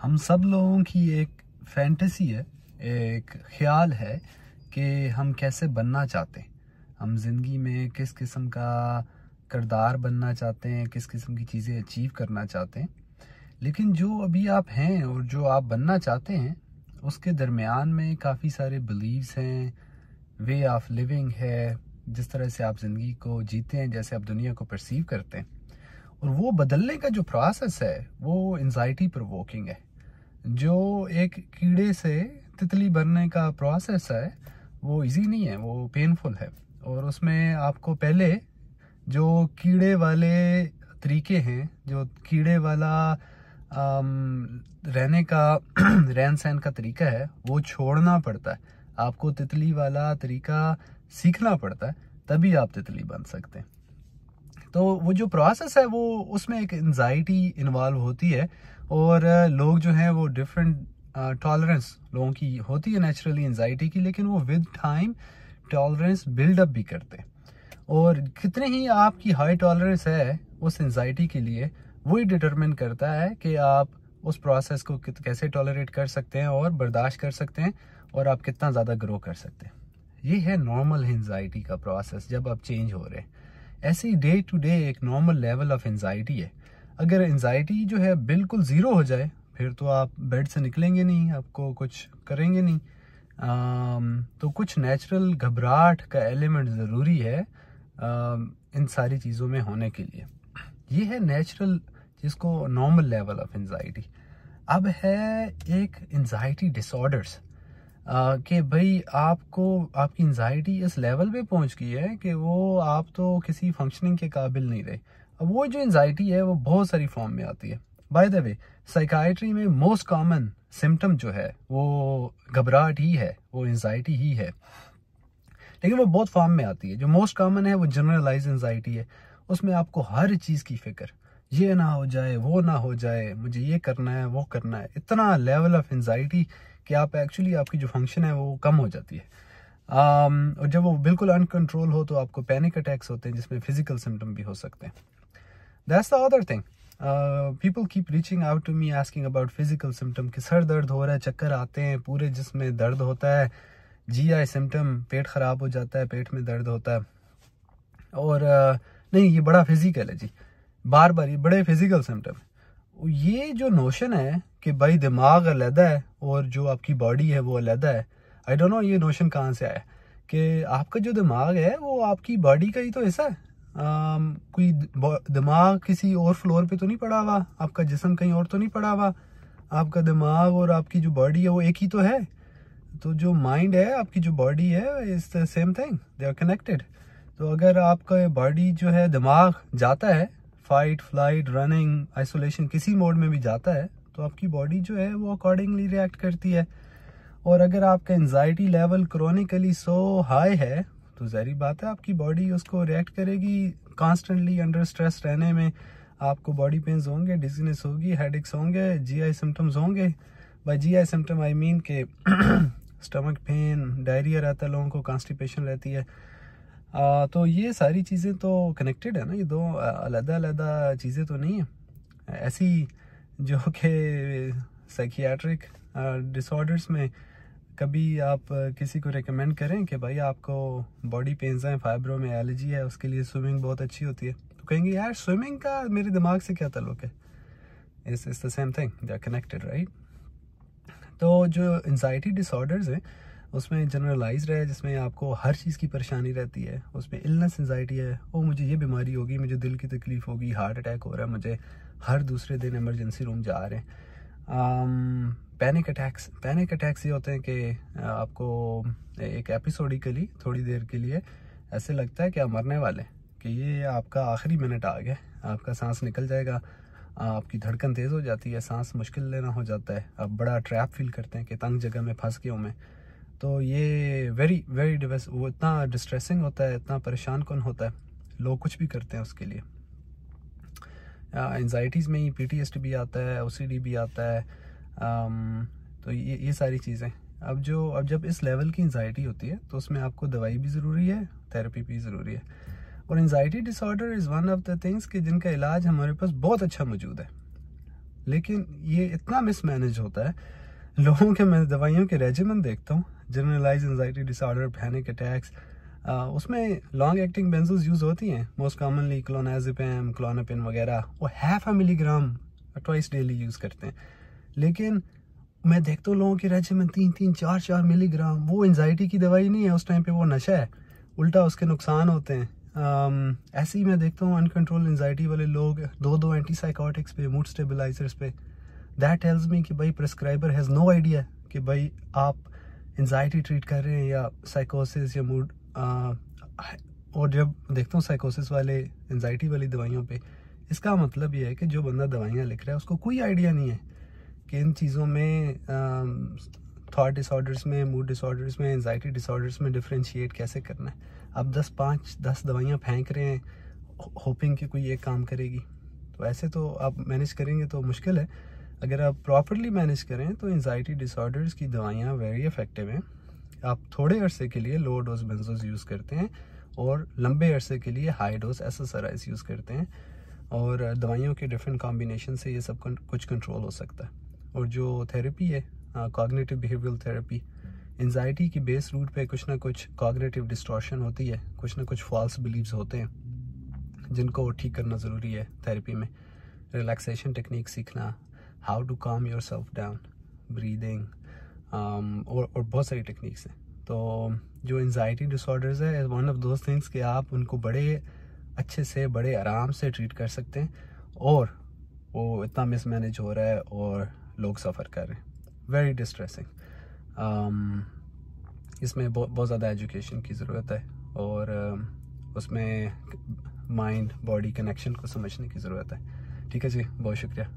हम सब लोगों की एक फैंटेसी है, एक ख्याल है कि हम कैसे बनना चाहते हैं। हम ज़िंदगी में किस किस्म का किरदार बनना चाहते हैं, किस किस्म की चीज़ें अचीव करना चाहते हैं। लेकिन जो अभी आप हैं और जो आप बनना चाहते हैं, उसके दरमियान में काफ़ी सारे बिलीव्स हैं, वे ऑफ लिविंग है, जिस तरह से आप ज़िंदगी को जीते हैं, जैसे आप दुनिया को परसीव करते हैं। और वो बदलने का जो प्रोसेस है वो एंजाइटी प्रोवोकिंग है। जो एक कीड़े से तितली बनने का प्रोसेस है वो इजी नहीं है, वो पेनफुल है। और उसमें आपको पहले जो कीड़े वाले तरीके हैं, जो कीड़े वाला रहने का रहन सहन का तरीका है, वो छोड़ना पड़ता है। आपको तितली वाला तरीका सीखना पड़ता है, तभी आप तितली बन सकते हैं। तो वो जो प्रोसेस है वो उसमें एक एंजाइटी इन्वॉल्व होती है। और लोग जो हैं वो डिफरेंट टॉलरेंस लोगों की होती है नेचुरली एंजाइटी की, लेकिन वो विद टाइम टॉलरेंस बिल्डअप भी करते हैं। और कितने ही आपकी हाई टॉलरेंस है उस एंजाइटी के लिए, वही डिटरमिन करता है कि आप उस प्रोसेस को कैसे टॉलरेट कर सकते हैं और बर्दाश्त कर सकते हैं, और आप कितना ज़्यादा ग्रो कर सकते हैं। ये है नॉर्मल एंजाइटी का प्रोसेस जब आप चेंज हो रहे हैं। ऐसे ही डे टू डे एक नॉर्मल लेवल ऑफ एंजाइटी है। अगर एंजाइटी जो है बिल्कुल ज़ीरो हो जाए, फिर तो आप बेड से निकलेंगे नहीं, आपको कुछ करेंगे नहीं। तो कुछ नेचुरल घबराहट का एलिमेंट ज़रूरी है इन सारी चीज़ों में होने के लिए। ये है नेचुरल, जिसको नॉर्मल लेवल ऑफ एंजाइटी। अब है एक एंजाइटी डिसऑर्डर्स कि भाई आपको आपकी एंजाइटी इस लेवल पे पहुंच गई है कि वो आप तो किसी फंक्शनिंग के काबिल नहीं रहे। अब वो जो एंजाइटी है वो बहुत सारी फॉर्म में आती है। बाय द वे, साइकाइट्री में मोस्ट कॉमन सिम्टम जो है वो घबराहट ही है, वो एंजाइटी ही है, लेकिन वो बहुत फॉर्म में आती है। जो मोस्ट कॉमन है वो जनरलाइज एंजाइटी है। उसमें आपको हर चीज़ की फिक्र, ये ना हो जाए, वो ना हो जाए, मुझे ये करना है, वो करना है। इतना लेवल ऑफ एंजाइटी कि आप एक्चुअली आपकी जो फंक्शन है वो कम हो जाती है। और जब वो बिल्कुल अनकंट्रोल हो तो आपको पैनिक अटैक्स होते हैं, जिसमें फिजिकल सिम्टम भी हो सकते हैं। That's the other thing. People keep reaching out to me asking about physical symptom कि सर दर्द हो रहा है, चक्कर आते हैं, पूरे जिस्म में दर्द होता है, GI सिम्टम, पेट ख़राब हो जाता है, पेट में दर्द होता है। और नहीं, ये बड़ा फिजिकल है जी, बार बार ये बड़े फिजिकल सिम्टम है। ये जो नोशन है कि भाई दिमाग अलहदा है और जो आपकी बॉडी है वो अलहदा है, आई डोंट नो ये नोशन कहाँ से आया कि आपका जो दिमाग है वो आपकी बॉडी का ही तो हिस्सा है। कोई दिमाग किसी और फ्लोर पे तो नहीं पड़ा हुआ, आपका जिस्म कहीं और तो नहीं पड़ा हुआ। आपका दिमाग और आपकी जो बॉडी है वो एक ही तो है। तो जो माइंड है, आपकी जो बॉडी है, is the same thing, they are connected. तो अगर आपका बॉडी जो है, दिमाग जाता है फाइट, फ्लाइट, रनिंग, आइसोलेशन, किसी मोड में भी जाता है, तो आपकी बॉडी जो है वो अकॉर्डिंगली रिएक्ट करती है। और अगर आपका एंजाइटी लेवल क्रोनिकली सो हाई है तो ज़ाहिर बात है आपकी बॉडी उसको रिएक्ट करेगी। कॉन्स्टेंटली अंडर स्ट्रेस रहने में आपको बॉडी पेन्स होंगे, डिजीनेस होगी, हेडेक्स होंगे, GI सिम्टम्स होंगे। By GI symptom I mean के स्टमक पेन, डायरिया रहता है लोगों को, कॉन्स्टिपेशन रहती है। तो ये सारी चीज़ें तो कनेक्टेड है ना, ये दो अलग-अलग चीज़ें तो नहीं है ऐसी जो कि साइकियाट्रिक डिसऑर्डर्स में कभी आप किसी को रेकमेंड करें कि भाई आपको बॉडी पेन्स हैं, फाइब्रोमाइल्जिया है, उसके लिए स्विमिंग बहुत अच्छी होती है, तो कहेंगे यार स्विमिंग का मेरे दिमाग से क्या ताल्लुक है। It's the same thing, they are connected, right. तो जो एंजाइटी डिसऑर्डर्स हैं उसमें जनरलाइज्ड है, जिसमें आपको हर चीज़ की परेशानी रहती है। उसमें इलनेस एंजाइटी है, ओ मुझे ये बीमारी होगी, मुझे दिल की तकलीफ़ होगी, हार्ट अटैक हो रहा है, मुझे हर दूसरे दिन इमरजेंसी रूम जा रहे हैं। पैनिक अटैक्स ये होते हैं कि आपको एक एपिसोडिकली थोड़ी देर के लिए ऐसे लगता है कि आप मरने वाले, कि ये आपका आखिरी मिनट आ गया, आपका सांस निकल जाएगा, आपकी धड़कन तेज़ हो जाती है, सांस मुश्किल लेना हो जाता है, आप बड़ा ट्रैप फील करते हैं कि तंग जगह में फंस गया हूँ मैं। तो ये वेरी वेरी वो इतना डिस्ट्रेसिंग होता है, इतना परेशान कौन होता है, लोग कुछ भी करते हैं उसके लिए। एंजाइटीज़ में ही PTSD भी आता है, OCD भी आता है। तो ये सारी चीज़ें अब जब इस लेवल की एंजाइटी होती है तो उसमें आपको दवाई भी ज़रूरी है, थेरेपी भी ज़रूरी है। और anxiety disorder is one of the things कि जिनका इलाज हमारे पास बहुत अच्छा मौजूद है। लेकिन ये इतना मिसमैनेज होता है लोगों के। मैं दवाइयों के रेजिमेंट देखता हूँ, generalise anxiety disorder, panic attacks, उसमें लॉन्ग एक्टिंग बेंजोज यूज़ होती हैं, मोस्ट कॉमनली क्लोनाजिपम, क्लोनापिन वगैरह, वो 0.5 मिलीग्राम ट्वाइस डेली यूज़ करते हैं। लेकिन मैं देखता हूँ लोगों के रेजिमेंट 3-3, 4-4 मिलीग्राम। वो एंजाइटी की दवाई नहीं है, उस टाइम पे वो नशा है, उल्टा उसके नुकसान होते हैं। ऐसे ही मैं देखता हूँ अनकंट्रोल एंजाइटी वाले लोग 2-2 एंटीसाइकोटिक्स पे, मूड स्टेबलाइजर्स पे। दैट टेल्स मी कि भाई प्रिस्क्राइबर हैज़ नो आइडिया कि भाई आप एंजाइटी ट्रीट कर रहे हैं या साइकोसिस या मूड। और जब देखता हूँ साइकोसिस वाले एंजाइटी वाली दवाइयों पे, इसका मतलब ये है कि जो बंदा दवाइयाँ लिख रहा है उसको कोई आइडिया नहीं है कि इन चीज़ों में थॉट डिसऑर्डर्स में, मूड डिसऑर्डर्स में, एंजाइटी डिसऑर्डर्स में डिफरेंशिएट कैसे करना है। अब 10 दवाइयाँ फेंक रहे हैं होपिंग कि कोई एक काम करेगी, तो ऐसे तो आप मैनेज करेंगे तो मुश्किल है। अगर आप प्रॉपरली मैनेज करें तो एंजाइटी डिसऑर्डर्स की दवाइयाँ वेरी इफेक्टिव हैं। आप थोड़े अरसे के लिए लो डोज बेंजोज यूज़ करते हैं और लंबे अरसे के लिए हाई डोज एसएसआरआईज यूज़ करते हैं, और दवाइयों के डिफरेंट कॉम्बिनेशन से ये सब कुछ कंट्रोल हो सकता है। और जो थेरेपी है कॉग्निटिव बिहेवियरल थेरेपी, एंजाइटी की बेस रूट पे कुछ ना कुछ कॉग्निटिव डिस्टॉर्शन होती है, कुछ ना कुछ फॉल्स बिलीव्स होते हैं जिनको ठीक करना ज़रूरी है थेरेपी में। रिलैक्सेशन टेक्निक सीखना, how to calm yourself down, breathing, और बहुत सारी टेक्निक्स हैं। तो जो एंजाइटी डिसऑर्डर्स है वन ऑफ दोज थिंग्स कि आप उनको बड़े अच्छे से, बड़े आराम से ट्रीट कर सकते हैं, और वो इतना मिसमैनेज हो रहा है और लोग सफ़र कर रहे हैं। Very distressing. इसमें बहुत ज़्यादा एजुकेशन की ज़रूरत है, और उसमें माइंड बॉडी कनेक्शन को समझने की ज़रूरत है। ठीक है जी, बहुत शुक्रिया।